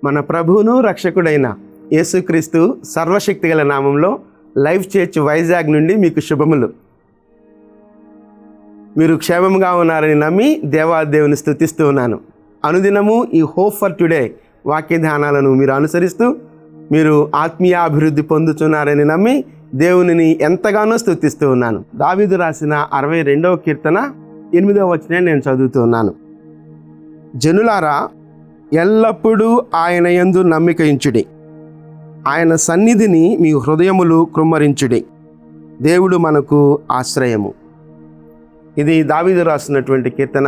మన ప్రభువును రక్షకుడైన యేసుక్రీస్తు సర్వశక్తిగల నామంలో లైఫ్ చర్చ్ వైజాగ్ నుండి మీకు శుభములు. మీరు క్షేమంగా ఉన్నారని నమ్మి దేవాదేవుని స్తుతిస్తూ ఉన్నాను. అనుదినము ఈ హోప్ ఫర్ టుడే వాక్య ధ్యానాలను మీరు అనుసరిస్తూ మీరు ఆత్మీయ అభివృద్ధి పొందుతున్నారని నమ్మి దేవునిని ఎంతగానో స్తుతిస్తూ ఉన్నాను. దావీదు రాసిన 62వ కీర్తన 8వ వచనం నేను చదువుతూ ఉన్నాను. జనులారా, ఎల్లప్పుడూ ఆయన యందు నమ్మిక ఉంచుడి, ఆయన సన్నిధిని మీ హృదయములు కృమ్మరించుడి, దేవుడు మనకు ఆశ్రయము. ఇది దావీదు రాసినటువంటి కీర్తన.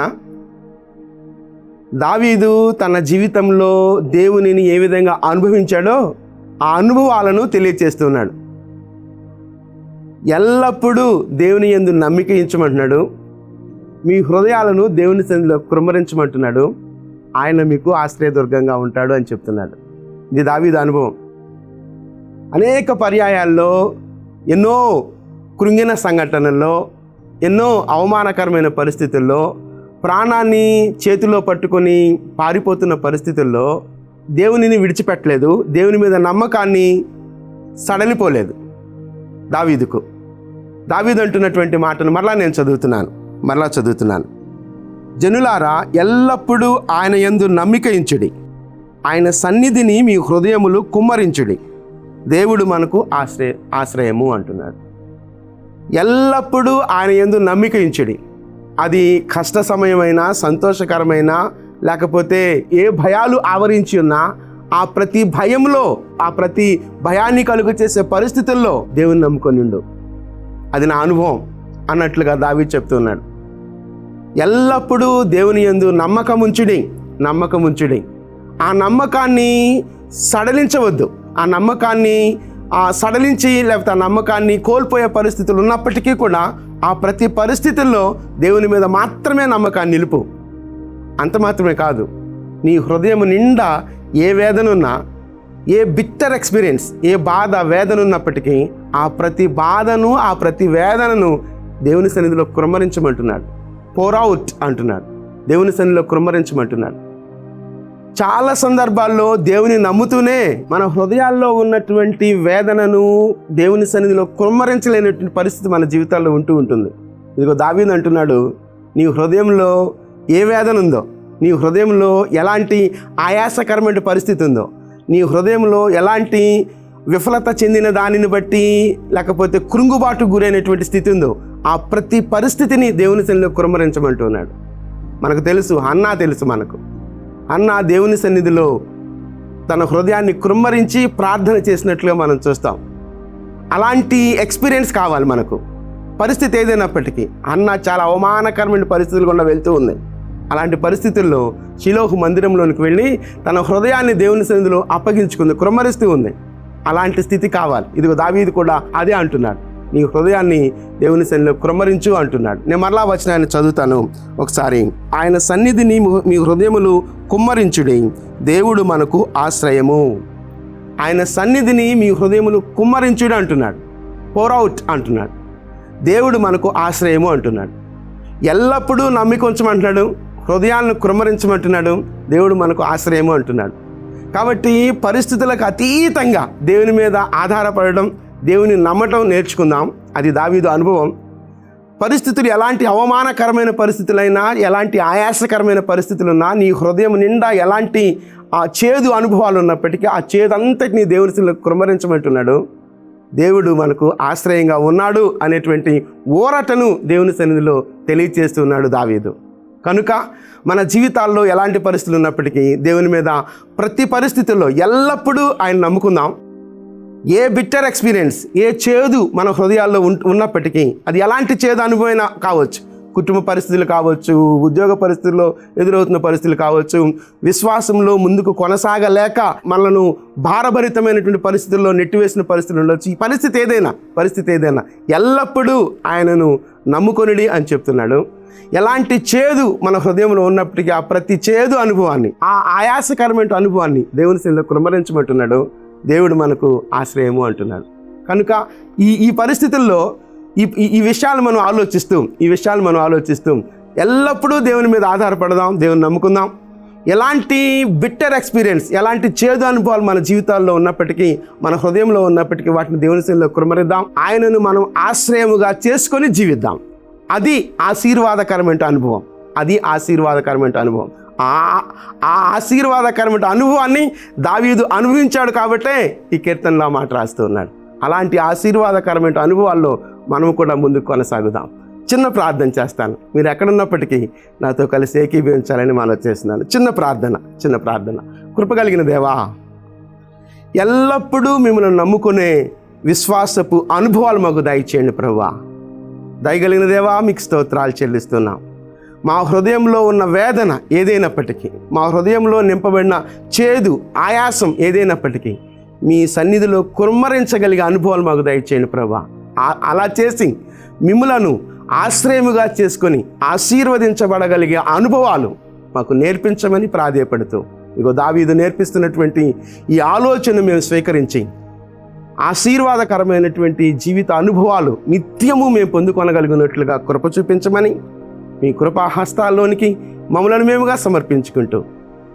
దావీదు తన జీవితంలో దేవునిని ఏ విధంగా అనుభవించాడో ఆ అనుభవాలను తెలియచేస్తున్నాడు. ఎల్లప్పుడూ దేవుని యందు నమ్మిక ఉంచమంటున్నాడు, మీ హృదయాలను దేవుని సన్నిధిలో కృమ్మరించమంటున్నాడు, ఆయన మీకు ఆశ్రయదుర్గంగా ఉంటాడు అని చెప్తున్నాడు. ఇది దావీదు అనుభవం. అనేక పర్యాయాల్లో ఎన్నో కృంగిన సంఘటనల్లో, ఎన్నో అవమానకరమైన పరిస్థితుల్లో, ప్రాణాన్ని చేతిలో పట్టుకొని పారిపోతున్న పరిస్థితుల్లో దేవునిని విడిచిపెట్టలేదు, దేవుని మీద నమ్మకాన్ని సడలిపోలేదు దావీదుకు. దావీదు అంటున్నటువంటి మాటను మరలా నేను చదువుతున్నాను. జనులారా, ఎల్లప్పుడూ ఆయన యందు నమ్మిక ఉంచుడి, ఆయన సన్నిధిని మీ హృదయములు కుమ్మరించుడి, దేవుడు మనకు ఆశ్రయము అంటున్నాడు. ఎల్లప్పుడూ ఆయన యందు నమ్మిక ఉంచుడి. అది కష్ట సమయమైన, సంతోషకరమైన, లేకపోతే ఏ భయాలు ఆవరించి ఉన్నా ఆ ప్రతి భయంలో, ఆ ప్రతి భయాన్ని కలుగు చేసే పరిస్థితుల్లో దేవుని నమ్ముకొని ఉండు. అది నా అనుభవం అన్నట్లుగా దావీదు చెప్తున్నాడు. ఎల్లప్పుడూ దేవుని యందు నమ్మకం ఉంచుడి. ఆ నమ్మకాన్ని సడలించవద్దు. ఆ నమ్మకాన్ని సడలించి లేకపోతే ఆ నమ్మకాన్ని కోల్పోయే పరిస్థితులు ఉన్నప్పటికీ కూడా ఆ ప్రతి పరిస్థితుల్లో దేవుని మీద మాత్రమే నమ్మకాన్ని నిలుపు. అంత మాత్రమే కాదు, నీ హృదయం నిండా ఏ వేదన ఉన్నా, ఏ బిట్టర్ ఎక్స్పీరియన్స్, ఏ బాధ వేదన ఉన్నప్పటికీ ఆ ప్రతి బాధను, ఆ ప్రతి వేదనను దేవుని సన్నిధిలో కృమ్మరించమంటున్నాడు. పోర్ అవుట్ అంటున్నాడు, దేవుని సన్నిధిలో కృమ్మరించమంటున్నాడు. చాలా సందర్భాల్లో దేవుని నమ్ముతూనే మన హృదయాల్లో ఉన్నటువంటి వేదనను దేవుని సన్నిధిలో కృమ్మరించలేనటువంటి పరిస్థితి మన జీవితాల్లో ఉంటుంది. ఇదిగో దావీదు అంటున్నాడు, నీ హృదయంలో ఏ వేదన ఉందో, నీ హృదయంలో ఎలాంటి ఆయాసకరమైన పరిస్థితి ఉందో, నీ హృదయంలో ఎలాంటి విఫలత చెందిన దానిని బట్టి లేకపోతే కృంగుబాటు గురైనటువంటి స్థితి ఉందో, ఆ ప్రతి పరిస్థితిని దేవుని సన్నిధిలో కృమ్మరించమంటున్నాడు. మనకు తెలుసు, అన్నా దేవుని సన్నిధిలో తన హృదయాన్ని కృమ్మరించి ప్రార్థన చేసినట్లుగా మనం చూస్తాం. అలాంటి ఎక్స్పీరియన్స్ కావాలి మనకు. పరిస్థితి ఏదైనప్పటికీ అన్న చాలా అవమానకరమైన పరిస్థితులు గుండా వెళ్తూ ఉంది. అలాంటి పరిస్థితుల్లో షిలోహు మందిరంలోనికి వెళ్ళి తన హృదయాన్ని దేవుని సన్నిధిలో అప్పగించుకుంది, కృమ్మరిస్తూ ఉంది. అలాంటి స్థితి కావాలి. ఇదిగో దావీదు కూడా అదే అంటున్నాడు, నీ హృదయాన్ని దేవుని సన్నిధిలో కృమ్మరించు అంటున్నాడు. నేను మరలా వచనాన్ని చదువుతాను ఒకసారి. ఆయన సన్నిధిని మీ హృదయములు కుమ్మరించుడి, దేవుడు మనకు ఆశ్రయము. ఆయన సన్నిధిని మీ హృదయములు కుమ్మరించుడు అంటున్నాడు, పోర్ అవుట్ అంటున్నాడు, దేవుడు మనకు ఆశ్రయము అంటున్నాడు. ఎల్లప్పుడూ నమ్మిక ఉంచమంటున్నాడు, హృదయాలను కృమ్మరించమంటున్నాడు, దేవుడు మనకు ఆశ్రయము అంటున్నాడు. కాబట్టి పరిస్థితులకు అతీతంగా దేవుని మీద ఆధారపడడం, దేవుని నమ్మటం నేర్చుకుందాం. అది దావీదు అనుభవం. పరిస్థితులు ఎలాంటి అవమానకరమైన పరిస్థితులైనా, ఎలాంటి ఆయాసకరమైన పరిస్థితులున్నా, నీ హృదయం నిండా ఎలాంటి చేదు అనుభవాలు ఉన్నప్పటికీ ఆ చేదంతటినీ దేవుని సన్నిధిలో కృమ్మరించమంటున్నాడు. దేవుడు మనకు ఆశ్రయంగా ఉన్నాడు అనేటువంటి ఊరటను దేవుని సన్నిధిలో తెలియచేస్తున్నాడు దావీదు. కనుక మన జీవితాల్లో ఎలాంటి పరిస్థితులు ఉన్నప్పటికీ దేవుని మీద ప్రతి పరిస్థితుల్లో ఎల్లప్పుడూ ఆయన నమ్ముకుందాం. ఏ బిట్టర్ ఎక్స్పీరియన్స్, ఏ చేదు మన హృదయాల్లో ఉన్నప్పటికీ, అది ఎలాంటి చేదు అనుభవమైనా కావచ్చు, కుటుంబ పరిస్థితులు కావచ్చు, ఉద్యోగ పరిస్థితుల్లో ఎదురవుతున్న పరిస్థితులు కావచ్చు, విశ్వాసంలో ముందుకు కొనసాగలేక మనను భారభరితమైనటువంటి పరిస్థితుల్లో నెట్టివేసిన పరిస్థితులు ఉండొచ్చు. ఈ పరిస్థితి ఏదైనా ఎల్లప్పుడూ ఆయనను నమ్ముకొనిడి అని చెప్తున్నాడు. ఎలాంటి చేదు మన హృదయంలో ఉన్నప్పటికీ ఆ ప్రతి చేదు అనుభవాన్ని, ఆ ఆయాసకరమైన అనుభవాన్ని దేవుని సన్నిధిలో కృమ్మరించమంటున్నాడు, దేవుడు మనకు ఆశ్రయము అంటున్నాడు. కనుక ఈ పరిస్థితుల్లో ఈ విషయాలు మనం ఆలోచిస్తూ ఎల్లప్పుడూ దేవుని మీద ఆధారపడదాం, దేవుని నమ్ముకుందాం. ఎలాంటి బిట్టర్ ఎక్స్పీరియన్స్, ఎలాంటి చేదు అనుభవాలు మన జీవితాల్లో ఉన్నప్పటికీ, మన హృదయంలో ఉన్నప్పటికీ వాటిని దేవుని సన్నిధిలో కుమ్మరిద్దాం. ఆయనను మనం ఆశ్రయముగా చేసుకొని జీవిద్దాం. అది ఆశీర్వాదకరమైన అనుభవం. అది ఆశీర్వాదకరమైన అనుభవం. ఆ ఆశీర్వాదకరమైన అనుభవాన్ని దావీదు అనుభవించాడు కాబట్టే ఈ కీర్తనలో మాట రాస్తూ ఉన్నాడు. అలాంటి ఆశీర్వాదకరమైన అనుభవాల్లో మనం కూడా ముందుకు కొనసాగుదాం. చిన్న ప్రార్థన చేస్తాను. మీరు ఎక్కడున్నప్పటికీ నాతో కలిసి ఏకీభవించాలని మనం చేస్తున్నాను. చిన్న ప్రార్థన. కృప కలిగిన దేవా, ఎల్లప్పుడూ మిమ్మల్ని నమ్ముకునే విశ్వాసపు అనుభవాలు మాకు దయచేయండి ప్రభువా. దయగలిగిన దేవా, మీకు స్తోత్రాలు చెల్లిస్తున్నాం. మా హృదయంలో ఉన్న వేదన ఏదైనప్పటికీ, మా హృదయంలో నింపబడిన చేదు, ఆయాసం ఏదైనప్పటికీ మీ సన్నిధిలో కుమ్మరించగలిగే అనుభవాలు మాకు దయచేయండి ప్రభువా. అలా చేసి మిమ్ములను ఆశ్రయముగా చేసుకొని ఆశీర్వదించబడగలిగే అనుభవాలు మాకు నేర్పించమని ప్రాధేయపడుతూ, ఇగో దావీదు నేర్పిస్తున్నటువంటి ఈ ఆలోచన మేము స్వీకరించి ఆశీర్వాదకరమైనటువంటి జీవిత అనుభవాలు నిత్యము మేము పొందుకొనగలిగినట్లుగా కృప చూపించమని మీ కృపా హస్తాల్లోనికి మమ్మలను మేముగా సమర్పించుకుంటూ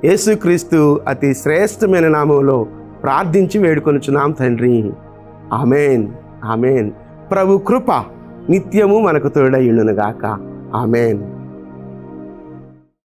యేసుక్రీస్తు అతి శ్రేష్టమైన నామంలో ప్రార్థించి వేడుకొనుచున్నాం తండ్రి. ఆమేన్, ఆమేన్. ప్రభు కృప నిత్యము మనకు తోడై ఉండును గాక. ఆమేన్.